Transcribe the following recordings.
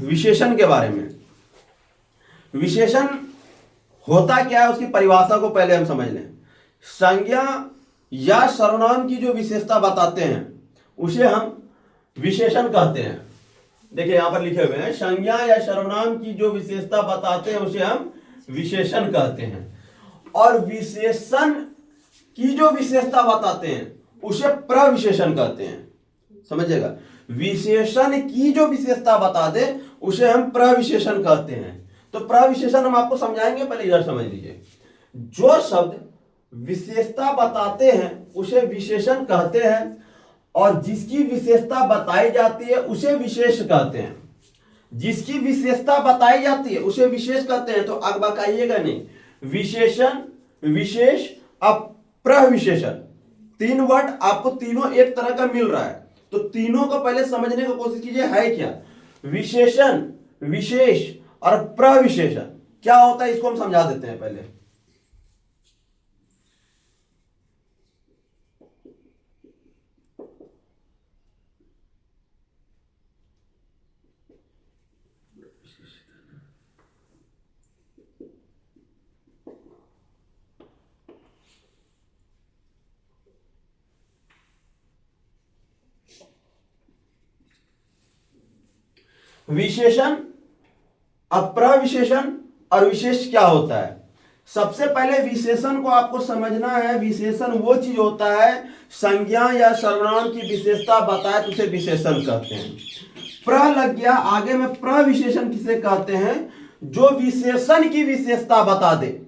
विशेषण के बारे में। विशेषण होता क्या है उसकी परिभाषा को पहले हम समझ लें। संज्ञा या सर्वनाम की जो विशेषता बताते हैं उसे हम विशेषण कहते हैं। देखिए यहां पर लिखे हुए हैं, संज्ञा या सर्वनाम की जो विशेषता बताते हैं उसे हम विशेषण कहते हैं। और विशेषण की जो विशेषता बताते हैं उसे प्रविशेषण कहते हैं। समझिएगा, विशेषण की जो विशेषता बता दे उसे हम प्रविशेषण कहते हैं। तो प्रविशेषण हम आपको समझाएंगे, पहले इधर समझ लीजिए। जो शब्द विशेषता बताते हैं उसे विशेषण कहते हैं, और जिसकी विशेषता बताई जाती है उसे विशेष कहते हैं। जिसकी विशेषता बताई जाती है उसे विशेष कहते हैं। तो अब बताइएगा नहीं, विशेषण, विशेष, अब प्रविशेषण, तीन वर्ड आपको तीनों एक तरह का मिल रहा है। तो तीनों को पहले समझने की कोशिश कीजिए, है क्या। विशेषण, विशेष और प्रविशेषण क्या होता है इसको हम समझा देते हैं पहले। विशेषण, अप्रविशेषण और विशेष क्या होता है। सबसे पहले विशेषण को आपको समझना है। विशेषण वो चीज होता है, संज्ञा या सर्वनाम की विशेषता बताए तो उसे विशेषण कहते हैं। प्र लग गया आगे में, प्रविशेषण किसे कहते हैं, जो विशेषण की विशेषता बता दे।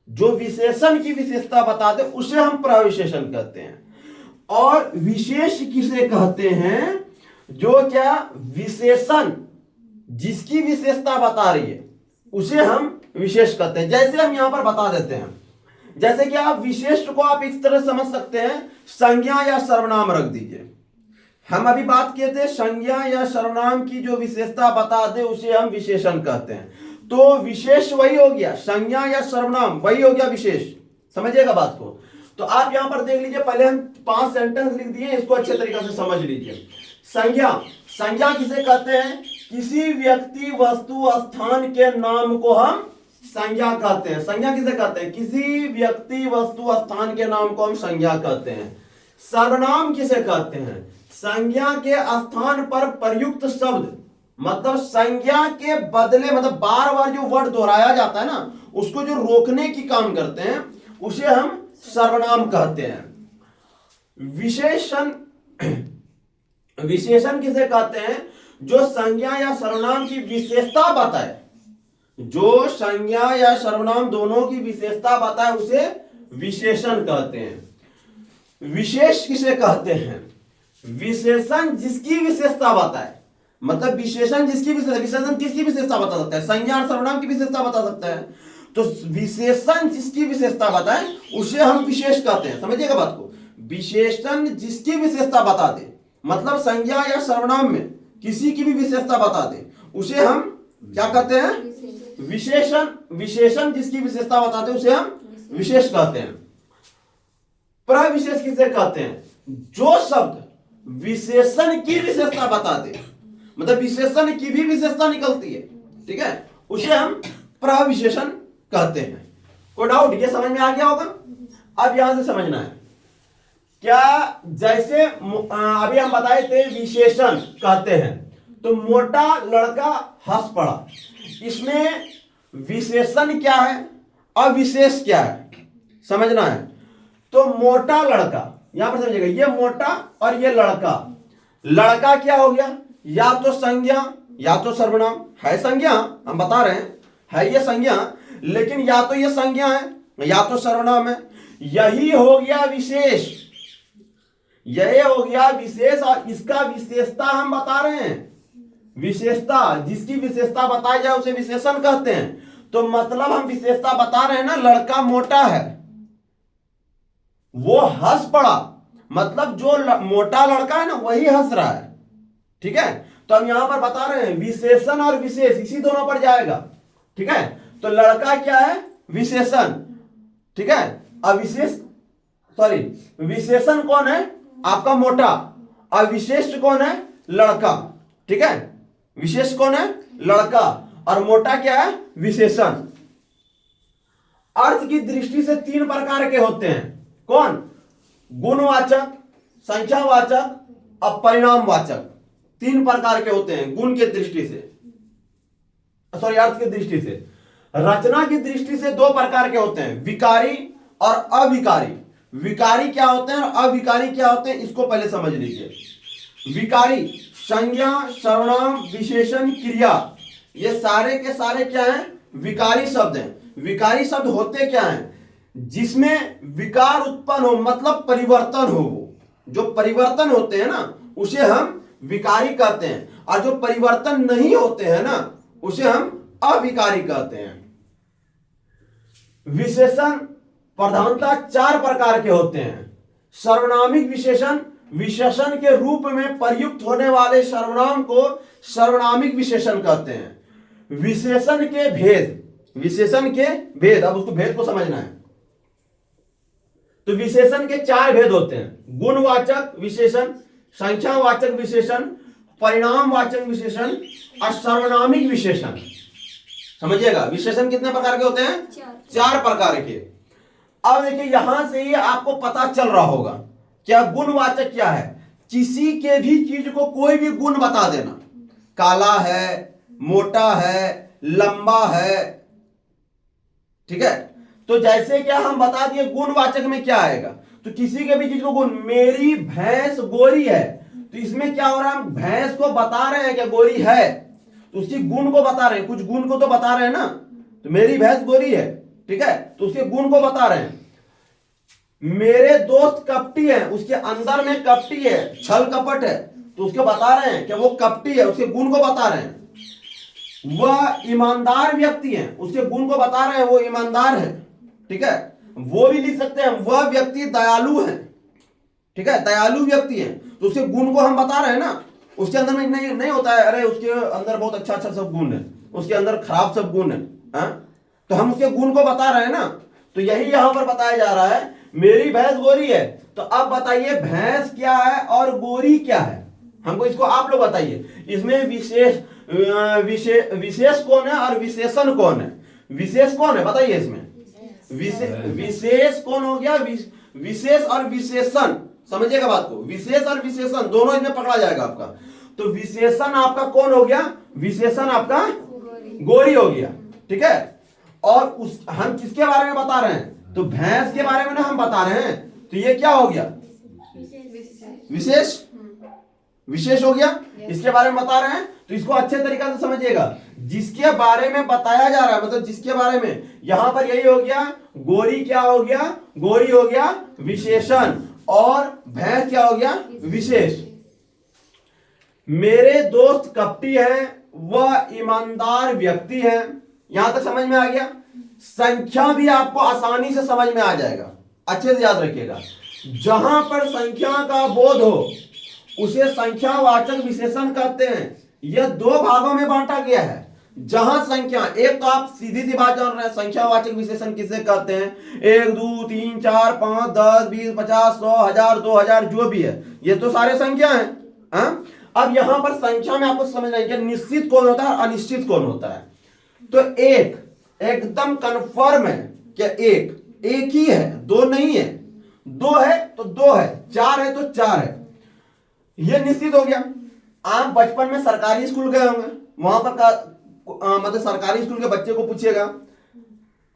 जो विशेषण की विशेषता बता दे उसे हम प्रविशेषण कहते हैं। और विशेष किसे कहते हैं, जो क्या विशेषण जिसकी विशेषता बता रही है उसे हम विशेष कहते हैं। जैसे हम यहां पर बता देते हैं, जैसे कि आप विशेष को आप इस तरह समझ सकते हैं, संज्ञा या सर्वनाम रख दीजिए। हम अभी बात किए थे संज्ञा या सर्वनाम की जो विशेषता बता दे उसे हम विशेषण कहते हैं। तो विशेष वही हो गया, संज्ञा या सर्वनाम वही हो गया विशेष। समझिएगा बात को। तो आप यहां पर देख लीजिए, पहले हम 5 सेंटेंस लिख दिए, इसको अच्छे तरीके से समझ लीजिए। संज्ञा, संज्ञा किसे कहते हैं, किसी व्यक्ति, वस्तु, स्थान के नाम को हम संज्ञा कहते हैं। संज्ञा किसे कहते हैं, किसी व्यक्ति, वस्तु, स्थान के नाम को हम संज्ञा कहते हैं। सर्वनाम किसे कहते हैं, संज्ञा के स्थान पर प्रयुक्त शब्द, मतलब संज्ञा के बदले, मतलब बार बार जो वर्ड दोहराया जाता है ना, उसको जो रोकने की काम करते हैं उसे हम सर्वनाम कहते हैं। विशेषण, विशेषण किसे कहते हैं, जो संज्ञा या सर्वनाम की विशेषता बताए। जो संज्ञा या सर्वनाम दोनों की विशेषता बताए उसे विशेषण कहते हैं। विशेष किसे कहते हैं, विशेषण जिसकी विशेषता बताए। मतलब विशेषण जिसकी विशेषता, विशेषण किसकी विशेषता बता सकता है, संज्ञा और सर्वनाम की विशेषता बता सकता है। तो विशेषण जिसकी विशेषता बताए उसे हम विशेष कहते हैं। समझिएगा बात को। विशेषण जिसकी विशेषता बता दे, मतलब संज्ञा या सर्वनाम में किसी की भी विशेषता बता दे उसे हम क्या कहते हैं, विशेषण। विशेषण जिसकी विशेषता बताते उसे हम विशेष कहते हैं। प्रविशेष किसे कहते हैं, जो शब्द विशेषण की विशेषता बता दे, मतलब विशेषण की भी विशेषता निकलती है, ठीक है, उसे हम प्रविशेषण कहते हैं। कोई डाउट, ये समझ में आ गया होगा। अब यहां से समझना है क्या, जैसे अभी हम बताए थे विशेषण कहते हैं, तो मोटा लड़का हंस पड़ा, इसमें विशेषण क्या है, अविशेष क्या है, समझना है। तो मोटा लड़का, यहां पर समझिएगा, ये मोटा और ये लड़का। लड़का क्या हो गया, या तो संज्ञा या तो सर्वनाम। है संज्ञा, हम बता रहे हैं, है ये संज्ञा, लेकिन या तो ये संज्ञा है या तो सर्वनाम है। यही हो गया विशेष, यह हो गया विशेष, और इसका विशेषता हम बता रहे हैं। विशेषता, जिसकी विशेषता बताई जाए उसे विशेषण कहते हैं। तो मतलब हम विशेषता बता रहे हैं ना, लड़का मोटा है, वो हंस पड़ा, मतलब जो मोटा लड़का है ना वही हंस रहा है, ठीक है। तो हम यहां पर बता रहे हैं विशेषण और विशेष इसी दोनों पर जाएगा, ठीक है। तो लड़का क्या है, विशेषण, ठीक है। अविशेष, सॉरी, विशेषण कौन है, आपका मोटा, और विशेष कौन है, लड़का, ठीक है। विशेष कौन है? लड़का। और मोटा क्या है? विशेषण। अर्थ की दृष्टि से तीन प्रकार के होते हैं। कौन? गुणवाचक, संख्यावाचक और परिणामवाचक। तीन प्रकार के होते हैं गुण के दृष्टि से, सॉरी अर्थ की दृष्टि से। रचना की दृष्टि से दो प्रकार के होते हैं, विकारी और अविकारी। विकारी क्या होते हैं और अविकारी क्या होते हैं, इसको पहले समझ लीजिए। विकारी संज्ञा, सर्वनाम, विशेषण, क्रिया, ये सारे के सारे क्या हैं? विकारी शब्द हैं। विकारी शब्द होते क्या हैं? जिसमें विकार उत्पन्न हो, मतलब परिवर्तन हो। वो जो परिवर्तन होते हैं ना, उसे हम विकारी कहते हैं, और जो परिवर्तन नहीं होते हैं ना, उसे हम अविकारी कहते हैं। विशेषण प्रधानता चार प्रकार के होते हैं। सर्वनामिक विशेषण, विशेषण के रूप में प्रयुक्त होने वाले सर्वनाम को सर्वनामिक विशेषण कहते हैं। विशेषण के भेद, विशेषण के भेद, अब उसको भेद को समझना है। तो विशेषण के चार भेद होते हैं, गुणवाचक विशेषण, संख्यावाचक विशेषण, परिणामवाचक विशेषण और सर्वनामिक विशेषण। समझिएगा, विशेषण कितने प्रकार के होते हैं? चार प्रकार के। अब देखिए यहां से ही आपको पता चल रहा होगा क्या गुणवाचक क्या है। किसी के भी चीज को कोई भी गुण बता देना, काला है, मोटा है, लंबा है, ठीक है। तो जैसे क्या हम बता दिए गुणवाचक में क्या आएगा, तो किसी के भी चीज को गुण, मेरी भैंस गोरी है, तो इसमें क्या हो रहा है, हम भैंस को बता रहे हैं क्या गोरी है, तो उसकी गुण को बता रहे हैं, कुछ गुण को तो बता रहे हैं ना। तो मेरी भैंस गोरी है, ठीक है, तो उसके गुण को बता रहे हैं। मेरे दोस्त कपटी है, उसके अंदर में कपटी है, छल कपट है, तो उसको बता रहे हैं कि वो कपटी है, उसके गुण को बता रहे हैं। वह ईमानदार व्यक्ति है, उसके गुण को बता रहे हैं, वो ईमानदार है, ठीक है। वो भी लिख सकते हैं वह व्यक्ति दयालु है, ठीक है, दयालु व्यक्ति है, तो उसके गुण को हम बता रहे हैं ना। उसके अंदर में नहीं होता है अरे उसके अंदर बहुत अच्छा अच्छा सब गुण है, उसके अंदर खराब सब गुण है, तो हम उसके गुण को बता रहे हैं ना। तो यही यहां पर बताया जा रहा है, मेरी भैंस गोरी है, तो अब बताइए भैंस क्या है और गोरी क्या है, हमको इसको आप लोग बताइए। इसमें विशेष कौन है और विशेषण कौन है? विशेष कौन है बताइए इसमें? विशेष कौन हो गया? विशेष और विशेषण, समझिएगा बात को। विशेष और विशेषण दोनों इसमें पकड़ा जाएगा आपका। तो विशेषण आपका कौन हो गया? विशेषण आपका गोरी हो गया, ठीक है। और उस हम किसके बारे में बता रहे हैं? तो भैंस के बारे में ना हम बता रहे हैं, तो ये क्या हो गया? विशेष, विशेष हो गया, इसके बारे में बता रहे हैं। तो इसको अच्छे तरीके से समझिएगा, जिसके बारे में बताया जा रहा है, मतलब जिसके बारे में, यहां पर यही हो गया गोरी क्या हो गया? गोरी हो गया विशेषण, और भैंस क्या हो गया? विशेष। मेरे दोस्त कपटी है, वह ईमानदार व्यक्ति है, यहां तक समझ में आ गया। संख्या भी आपको आसानी से समझ में आ जाएगा, अच्छे से याद रखिएगा। जहां पर संख्या का बोध हो उसे संख्यावाचक विशेषण कहते हैं। यह दो भागों में बांटा गया है। जहां संख्या, एक तो आप सीधी सी बात जान रहे हैं, संख्यावाचक विशेषण किसे कहते हैं? 1 2 3 4 5 10 20 50 100 1000 2000 जो भी है, ये तो सारे संख्या हैं। अब यहां पर संख्या में आपको समझना है कि निश्चित कौन होता है और अनिश्चित कौन होता है। तो एक एकदम कन्फर्म है कि एक ही है, दो नहीं है, दो है तो दो है, चार है तो चार है, ये निश्चित हो गया। आप बचपन में सरकारी स्कूल गए होंगे, वहां पर मतलब सरकारी स्कूल के बच्चे को पूछिएगा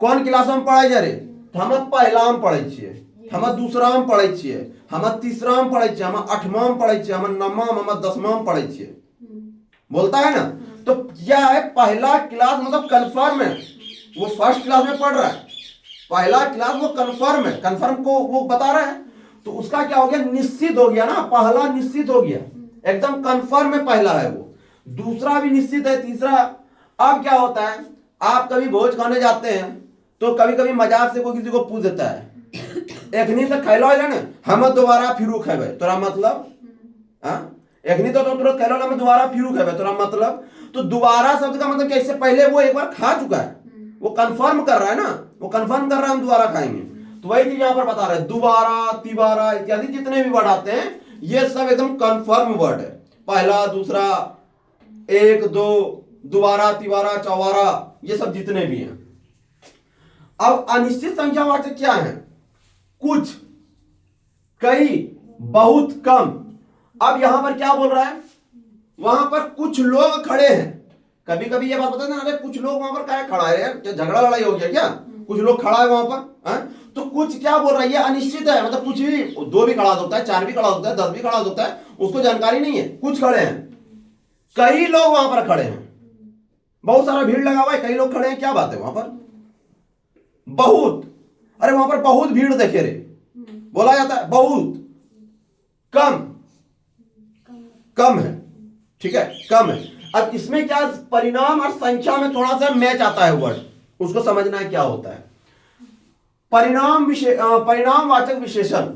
कौन क्लास में पढ़ाई जा रहे, तो हम पहला में पढ़े छिए, हम दूसरा में पढ़े छिए, हम तीसरा में पढ़े छिए, हम 8वां में पढ़े छिए, हम 9वां, हम 10वां में पढ़े छिए, बोलता है ना। तो क्या है, पहला क्लास मतलब कन्फर्म है, वो फर्स्ट क्लास में पढ़ रहा है, पहला क्लास वो कन्फर्म है, कन्फर्म को वो बता रहा है, तो उसका क्या हो गया? निश्चित हो गया ना, पहला निश्चित हो गया, एकदम कन्फर्म में पहला है वो। दूसरा भी निश्चित है, तीसरा। अब क्या होता है, आप कभी भोज खाने जाते हैं तो कभी कभी मजाक से कोई किसी को पूछ देता है, एखनी से खैलो है ना, हम दोबारा फिरू खेबे, तोरा मतलब, एखनी तो तुरंत खैलो ना, दोबारा फिरू खेबे, तोरा मतलब। तो दोबारा शब्द का मतलब क्या, इससे पहले वो एक बार खा चुका है, वो कंफर्म कर रहा है ना, वो कंफर्म कर रहा है हम दोबारा खाएंगे। तो वही चीज यहां पर बता रहे हैं, दोबारा, तिबारा इत्यादि जितने भी वर्ड आते हैं ये सब एकदम कंफर्म वर्ड है, पहला दूसरा एक, दो, दोबारा, तिबारा, चौबारा, ये सब जितने भी हैं। अब अनिश्चित संख्यावाचक क्या है? कुछ, कई, बहुत, कम। अब यहां पर क्या बोल रहा है? वहां पर कुछ लोग खड़े हैं। कभी कभी ये बात बताते हैं, अरे कुछ लोग वहां पर क्या खड़ा है यार, क्या झगड़ा लड़ाई हो गया क्या? कुछ लोग खड़ा है वहां पर, है? तो कुछ क्या बोल रहा है? ये अनिश्चित है, मतलब कुछ भी, दो भी खड़ा हो सकता है, चार भी खड़ा हो सकता है, 10 भी खड़ा हो सकता है, उसको जानकारी नहीं है। कुछ खड़े हैं, कई लोग वहां पर खड़े हैं, बहुत सारा भीड़ लगा हुआ है, कई लोग खड़े हैं, क्या बात है वहां पर? बहुत, अरे वहां पर बहुत भीड़ देखे रे, बोला जाता है। बहुत, कम, कम है, ठीक है, कम है। अब इसमें क्या परिणाम और संख्या में थोड़ा सा मैच आता है वर्ड, उसको समझना है क्या होता है। परिणामवाचक विशेषण,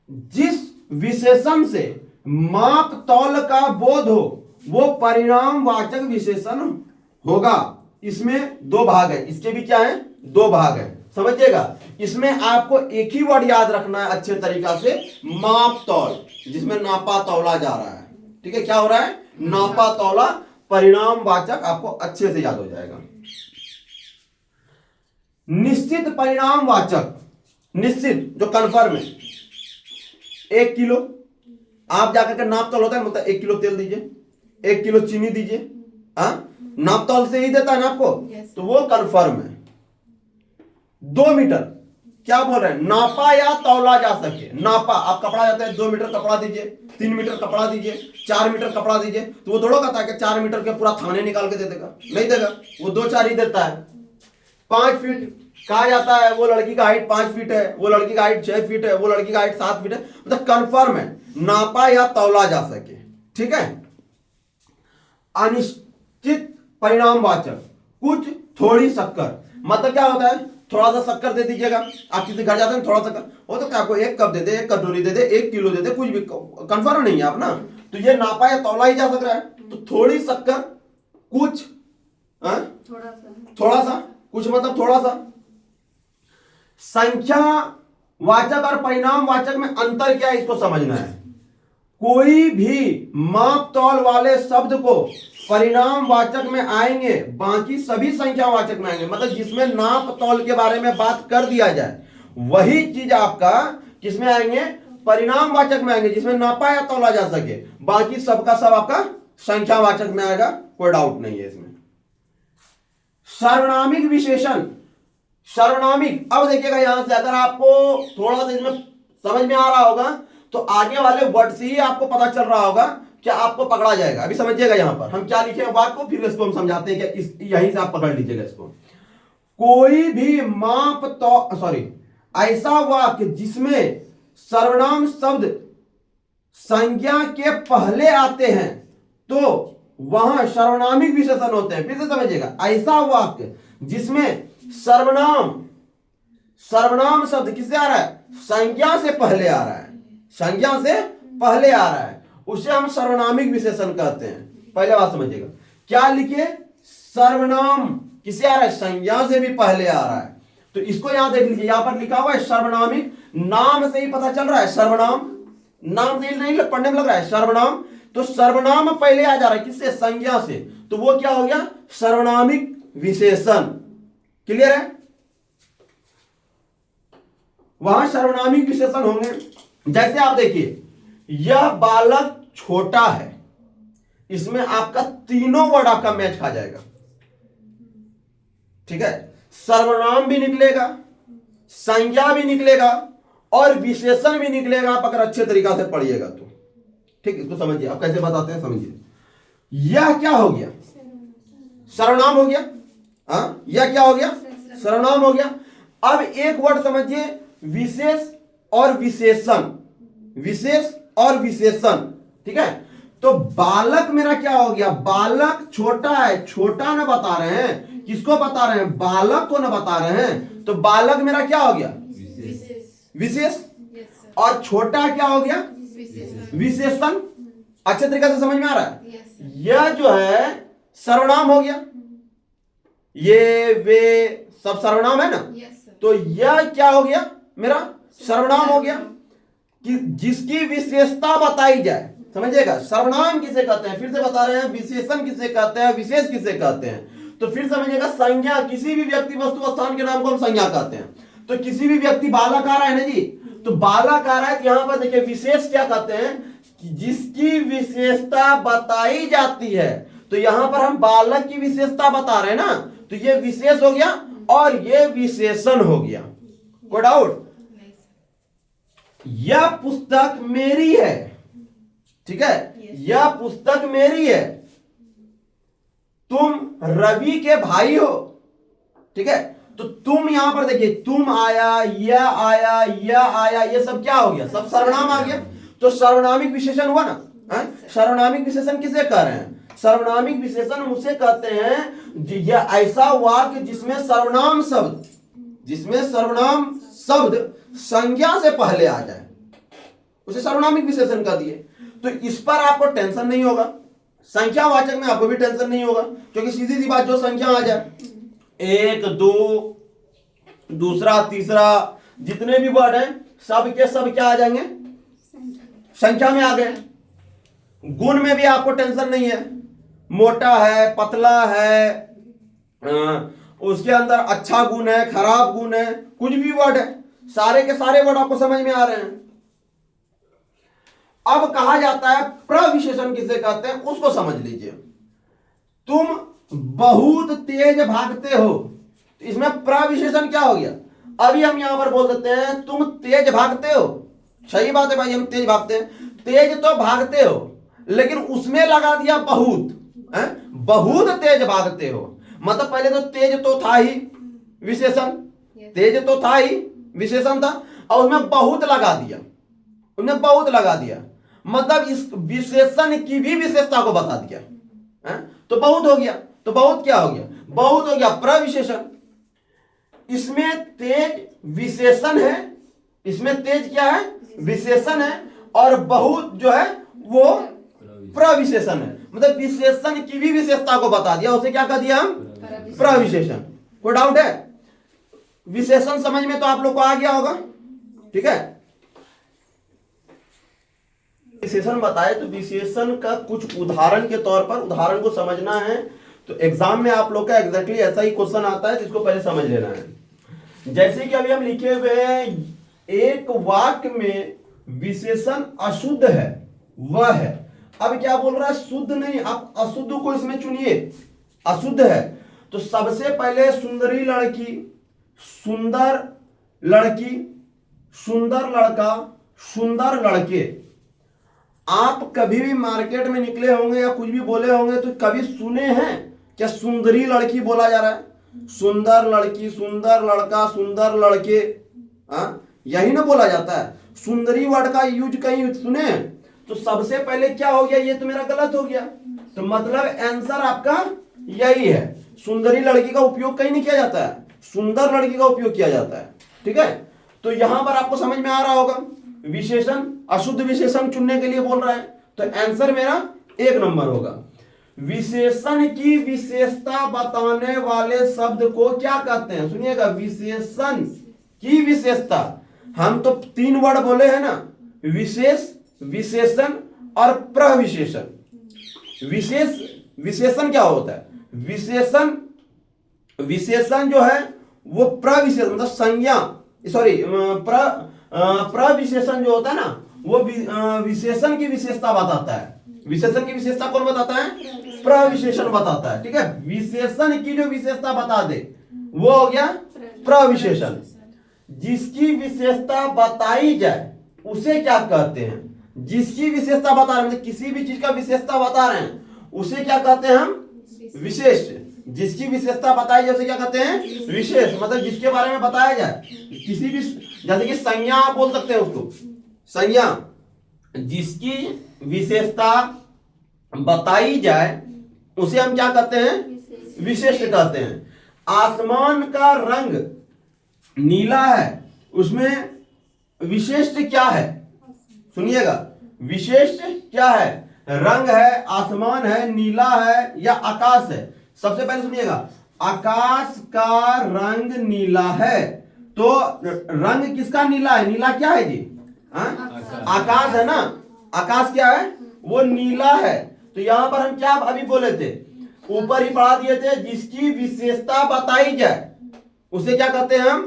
जिस विशेषण से माप तौल का बोध हो वो परिणामवाचक विशेषण होगा। इसमें दो भाग है, इसके भी क्या है? दो भाग है, समझिएगा। इसमें आपको एक ही वर्ड याद रखना है अच्छे तरीका से, माप तौल, जिसमें नापा तौला जा रहा है। ठीक है, क्या हो रहा है? नापा तौला, परिणामवाचक आपको अच्छे से याद हो जाएगा। निश्चित परिणामवाचक, निश्चित जो कन्फर्म है, 1 किलो, आप जाकर के नाप तौल होता है, मतलब 1 किलो तेल दीजिए, 1 किलो चीनी दीजिए, हाँ, नाप तौल से ही देता है ना आपको, तो वो कन्फर्म है। 2 मीटर, क्या बोल रहे हैं? नापा या तौला जा सके। नापा, आप कपड़ा जाता है, 2 मीटर कपड़ा दीजिए, 3 मीटर कपड़ा दीजिए, 4 मीटर कपड़ा दीजिए, तो वो थोड़ा कहता है कि 4 मीटर के पूरा थाने निकाल के दे देगा, नहीं देगा, वो 2-4 ही देता है। 5 फीट कहा जाता है, वो लड़की का हाइट 5 फीट है, वो लड़की का हाइट 6 फीट है, वो लड़की का हाइट 7 फीट है, मतलब कंफर्म है, नापा या तौला जा सके। ठीक है। अनिश्चित परिणामवाचक, कुछ, थोड़ी, शक्कर, मतलब क्या होता है? थोड़ा सा शक्कर दे दीजिएगा, आप किसी घर जाते हैं, थोड़ा सा हो तो क्या, आपको 1 कप दे दे, 1 कटोरी दे दे, 1 किलो दे दे, कुछ भी, कंफर्म नहीं है आप ना, तो ये नापा या तौला ही जा सक रहा है। तो थोड़ी शक्कर, कुछ, थोड़ा सा, कुछ मतलब थोड़ा सा। संख्या वाचक और परिणाम वाचक में अंतर क्या है, इसको समझना है। कोई भी माप तौल वाले शब्द को परिणाम वाचक में आएंगे, बाकी सभी संख्या वाचक में आएंगे, मतलब जिसमें नाप तौल के बारे में बात कर दिया जाए वही चीज आपका किसमें आएंगे? परिणाम वाचक में आएंगे, जिसमें नापा या तौला जा सके, बाकी सबका सब आपका संख्या वाचक में आएगा, कोई डाउट नहीं है इसमें। सार्वनामिक विशेषण, सार्वनामिक, अब देखिएगा यहां से अगर आपको थोड़ा सा इसमें समझ में आ रहा होगा तो आगे वाले वर्ड से ही आपको पता चल रहा होगा कि आपको पकड़ा जाएगा। अभी समझिएगा यहां पर हम क्या लिखे वाक्य को, फिर इसको हम समझाते हैं कि यहीं से आप पकड़ लीजिएगा इसको। कोई भी माप तो सॉरी ऐसा वाक्य जिसमें सर्वनाम शब्द संज्ञा के पहले आते हैं तो वहां सर्वनामिक विशेषण होते हैं। फिर से समझिएगा, ऐसा वाक्य जिसमें सर्वनाम शब्द किससे आ रहा है? संज्ञा से पहले आ रहा है, संज्ञा से पहले आ रहा है, उसे हम सर्वनामिक विशेषण कहते हैं। पहले बात समझिएगा, क्या लिखे? सर्वनाम किससे आ रहा है? संज्ञा से भी पहले आ रहा है, तो इसको यहां देख लीजिए, यहां पर लिखा हुआ है सर्वनामिक, नाम से ही पता चल रहा है, सर्वनाम, नाम से नहीं पढ़ने में लग रहा है सर्वनाम, तो सर्वनाम पहले आ जा रहा है किससे? संज्ञा से, तो वो क्या हो गया? सर्वनामिक विशेषण। क्लियर है? वहां सर्वनामिक विशेषण होंगे। जैसे आप देखिए, यह बालक छोटा है, इसमें आपका तीनों वर्ड आपका मैच खा जाएगा। ठीक है, सर्वनाम भी निकलेगा, संज्ञा भी निकलेगा और विशेषण भी निकलेगा, आप अगर अच्छे तरीका से पढ़िएगा तो। ठीक, इसको समझिए, आप कैसे बताते हैं समझिए। यह क्या हो गया? सर्वनाम हो गया। हाँ, यह क्या हो गया? सर्वनाम हो गया। अब एक वर्ड समझिए, विशेष और विशेषण, विशेष और विशेषण। ठीक है, तो बालक मेरा क्या हो गया? बालक छोटा है, छोटा ना बता रहे हैं, किसको बता रहे हैं? बालक को ना बता रहे हैं, तो बालक मेरा क्या हो गया? विशेष। और छोटा क्या हो गया? विशेषण। अच्छे तरीके से समझ में आ रहा है? यह जो है सर्वनाम हो गया, ये वे सब सर्वनाम है ना, तो यह क्या हो गया? मेरा सर्वनाम हो गया कि जिसकी विशेषता बताई जाए। समझिएगा, सर्वनाम किसे कहते हैं, फिर से बता रहे हैं, विशेषण किसे कहते हैं, विशेष किसे कहते हैं। तो फिर समझिएगा, संज्ञा, किसी भी व्यक्ति वस्तु स्थान के नाम को हम संज्ञा कहते हैं। तो किसी भी व्यक्ति, बालक आ रहा है ना जी, तो बालक आ रहा है, यहां पर देखिए विशेष क्या कहते हैं, जिसकी विशेषता बताई जाती है। तो यहां पर हम बालक की विशेषता बता रहे हैं ना, तो ये विशेष हो गया और ये विशेषण हो गया। कोई डाउट? यह पुस्तक मेरी है, ठीक है, यह पुस्तक मेरी है, तुम रवि के भाई हो, ठीक है। तो तुम यहां पर देखिए, तुम आया, यह आया, यह आया, ये सब क्या हो गया, सब सर्वनाम आ गया। तो सर्वनामिक विशेषण हुआ ना। सर्वनामिक विशेषण किसे कह रहे हैं, सर्वनामिक विशेषण उसे कहते हैं यह ऐसा वाक्य जिसमें सर्वनाम शब्द, जिसमें सर्वनाम शब्द संज्ञा से पहले आ जाए, उसे सर्वनामिक विशेषण कह दिए। तो इस पर आपको टेंशन नहीं होगा, संख्यावाचक में आपको भी टेंशन नहीं होगा, क्योंकि सीधी सी बात, जो संख्या आ जाए, 1 2 दूसरा तीसरा जितने भी वर्ड हैं सब के सब क्या आ जाएंगे, संख्या में आ गए। गुण में भी आपको टेंशन नहीं है, मोटा है, पतला है, उसके अंदर अच्छा गुण है, खराब गुण है, कुछ भी वर्ड है, सारे के सारे वर्ड आपको समझ में आ रहे हैं। अब कहा जाता है प्रविशेषण किसे कहते हैं, उसको समझ लीजिए। तुम बहुत तेज भागते हो, तो इसमें प्रविशेषण क्या हो गया, अभी हम यहां पर बोल देते हैं तुम तेज भागते हो, सही बात है भाई, हम तेज भागते हैं, तेज तो भागते हो, लेकिन उसमें लगा दिया बहुत, बहुत तेज भागते हो, मतलब पहले तो तेज तो था ही विशेषण, तेज तो था ही विशेषण था, और उसमें बहुत लगा दिया, उसमें बहुत लगा दिया, मतलब इस विशेषण की भी विशेषता को बता दिया, तो बहुत हो गया। तो बहुत क्या हो गया, बहुत हो गया प्रविशेषण। इसमें तेज विशेषण है, इसमें तेज क्या है, विशेषण है, और बहुत जो है वो प्रविशेषण है, मतलब विशेषण की भी विशेषता को बता दिया, उसे क्या कह दिया हम, प्रविशेषण। कोई डाउट है? विशेषण समझ में तो आप लोग को आ गया होगा, ठीक है। विशेषण बताए तो विशेषण का कुछ उदाहरण के तौर पर, उदाहरण को समझना है, तो एग्जाम में आप लोग का एग्जैक्टली ऐसा ही क्वेश्चन आता है, जिसको पहले समझ लेना है। जैसे कि अभी हम लिखे हुए हैं, एक वाक्य में विशेषण अशुद्ध है, वह है। अब क्या बोल रहा है, शुद्ध नहीं, आप अशुद्ध को इसमें चुनिए, अशुद्ध है। तो सबसे पहले सुंदरी लड़की, सुंदर लड़की, सुंदर लड़का, सुंदर लड़के। आप कभी भी मार्केट में निकले होंगे या कुछ भी बोले होंगे तो कभी सुने हैं क्या सुंदरी लड़की बोला जा रहा है, सुंदर लड़की, सुंदर लड़का, सुंदर लड़के, यही ना बोला जाता है। सुंदरी वर्ड का यूज कहीं सुने हैं? तो सबसे पहले क्या हो गया, ये तो मेरा गलत हो गया, तो मतलब आंसर आपका यही है, सुंदरी लड़की का उपयोग कहीं नहीं किया जाता है, सुंदर लड़की का उपयोग किया जाता है, ठीक है। तो यहां पर आपको समझ में आ रहा होगा, विशेषण अशुद्ध विशेषण चुनने के लिए बोल रहा है, तो आंसर मेरा 1 नंबर होगा। विशेषण की विशेषता बताने वाले शब्द को क्या कहते हैं, सुनिएगा, विशेषण की विशेषता, हम तो 3 वर्ड बोले हैं ना, विशेष, विशेषण और प्रविशेषण। विशेषण क्या होता है, विशेषण जो है वो प्रविशेषण, मतलब संज्ञा, सॉरी, प्रविशेषण जो होता है ना, वो विशेषण की विशेषता बताता है। विशेषण की विशेषता कौन बताता है, प्रविशेषण बताता है, ठीक है। विशेषण की जो विशेषता बता दे वो हो गया प्रविशेषण। जिसकी विशेषता बताई जाए उसे क्या कहते हैं, जिसकी विशेषता बता रहे हैं, मतलब किसी भी चीज का विशेषता बता रहे हैं, उसे क्या कहते हैं हम, विशेष। जिसकी विशेषता बताई जाए उसे क्या कहते हैं, विशेष, मतलब जिसके बारे में बताया जाए, किसी भी, जैसे कि संज्ञा आप बोल सकते हैं उसको, संज्ञा, जिसकी विशेषता बताई जाए उसे हम क्या कहते हैं, विशेष कहते हैं। आसमान का रंग नीला है, उसमें विशेष क्या है, सुनिएगा, विशेष क्या है, रंग है, आसमान है, नीला है या आकाश है। सबसे पहले सुनिएगा, आकाश का रंग नीला है, तो रंग किसका नीला है, नीला क्या है जी, आकाश है ना, आकाश क्या है, वो नीला है। तो यहां पर हम क्या अभी बोले थे, ऊपर ही पढ़ा दिए थे, जिसकी विशेषता बताई जाए उसे क्या कहते हैं हम,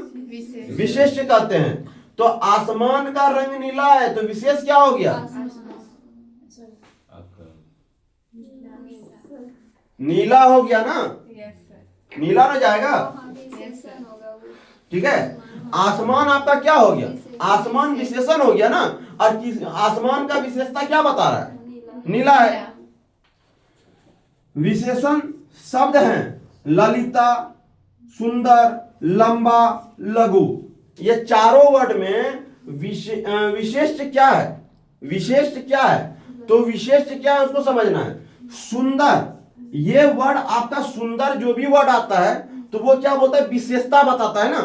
विशेष कहते हैं। तो आसमान का रंग नीला है तो विशेष क्या हो गया, नीला हो गया ना, नीला ना जाएगा, ठीक है। आसमान आपका क्या हो गया, आसमान विशेषण हो गया ना, और आसमान का विशेषता क्या बता रहा है, नीला है। विशेषण शब्द हैं ललिता, सुंदर, लंबा, लघु। ये चारों वर्ड में विशेष क्या है, विशेष क्या है, तो विशेष क्या है उसको समझना है। सुंदर, ये वर्ड आपका सुंदर जो भी वर्ड आता है तो वो क्या बोलता है, विशेषता बताता है ना,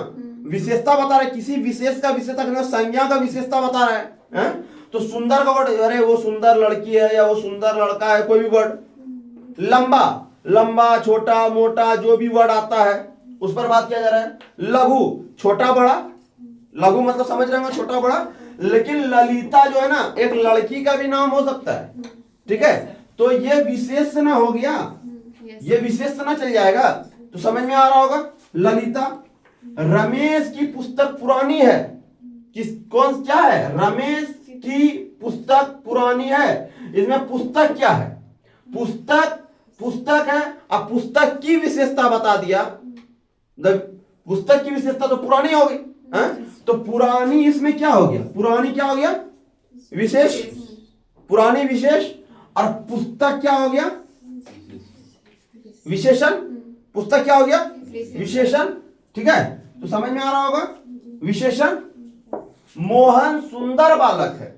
विशेषता बता रहा है, किसी विशेष का विशेषता, संज्ञा का विशेषता बता रहा है? तो सुंदर का वर्ड, अरे वो सुंदर लड़की है या वो सुंदर लड़का है, कोई भी वर्ड। लंबा, लंबा, छोटा, मोटा, जो भी वर्ड आता है उस पर बात किया जा रहा है। लघु, छोटा बड़ा, लघु मतलब समझ रहे होंगे छोटा बड़ा। लेकिन ललिता जो है ना, एक लड़की का भी नाम हो सकता है, ठीक है। तो ये विशेष ना हो गया, ये विशेष ना चल जाएगा, तो समझ में आ रहा होगा। ललिता, रमेश की पुस्तक पुरानी है, किस कौन क्या है, रमेश की पुस्तक पुरानी है। इसमें पुस्तक क्या है, पुस्तक, पुस्तक है, अब पुस्तक की विशेषता बता दिया, पुस्तक की विशेषता तो पुरानी हो गई, तो पुरानी इसमें क्या हो गया, पुरानी क्या हो गया, विशेष, पुरानी विशेष, और पुस्तक क्या हो गया, विशेषण। पुस्तक क्या हो गया, विशेषण, ठीक है। तो समझ में आ रहा होगा विशेषण। मोहन सुंदर बालक है,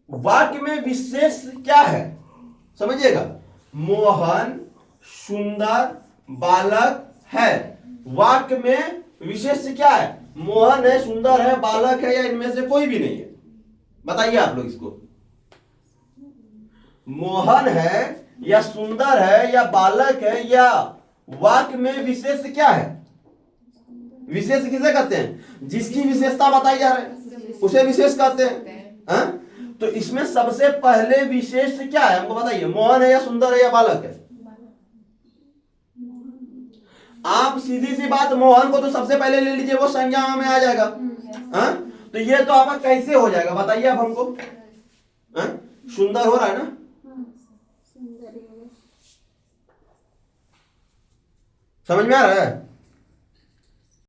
वाक्य में विशेष क्या है, समझिएगा। मोहन सुंदर बालक है, वाक्य में विशेष क्या है, मोहन है, सुंदर है, बालक है, या इनमें से कोई भी नहीं है, बताइए आप लोग इसको। मोहन है या सुंदर है या बालक है, या वाक्य में विशेष क्या है, विशेष किसे कहते हैं, जिसकी विशेषता बताई जा रही है उसे विशेष कहते हैं। तो इसमें सबसे पहले विशेष क्या है हमको बताइए, मोहन है या सुंदर है या बालक है। आप सीधी सी बात, मोहन को तो सबसे पहले ले लीजिए, वो संज्ञा में आ जाएगा। तो ये तो आपका कैसे हो जाएगा बताइए आप हमको। सुंदर हो रहा है ना, समझ में आ रहा है।